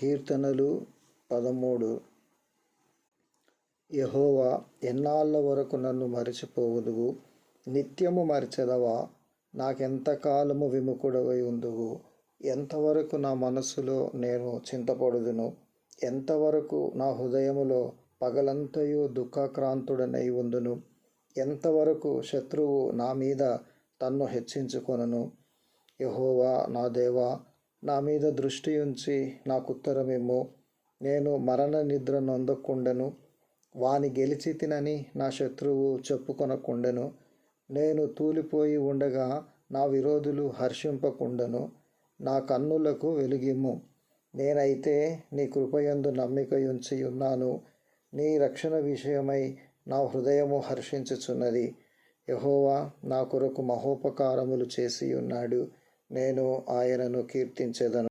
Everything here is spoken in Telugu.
కీర్తనలు 13. యెహోవా, ఎన్నాళ్ళ వరకు నన్ను మరచిపోవుదువు? నిత్యము మరచెదవా? నాకెంతకాలము విముఖుడవై ఉందువు? ఎంతవరకు నా మనస్సులో నేను చింతపడుదును? ఎంతవరకు నా హృదయములో పగలంతయు దుఃఖాక్రాంతుడనై ఉందును? ఎంతవరకు శత్రువు నా మీద తన్ను హెచ్చించుకొనును? యెహోవా నా దేవా, నా మీద దృష్టి ఉంచి నాకుత్తరమిమ్ము. నేను మరణ నిద్ర నొందకుండెను. వాని గెలిచితినని నా శత్రువు చెప్పుకొనకుండెను. నేను తూలిపోయి ఉండగా నా విరోధులు హర్షింపకుండెను. నా కన్నులకు వెలుగిమ్ము. నేనైతే నీ కృపయందు నమ్మికయుంచి ఉన్నాను. నీ రక్షణ విషయమై నా హృదయము హర్షించుచున్నది. యెహోవా నా కొరకు మహోపకారములు చేసి ఉన్నాడు. నేను ఆయనను కీర్తించెదను.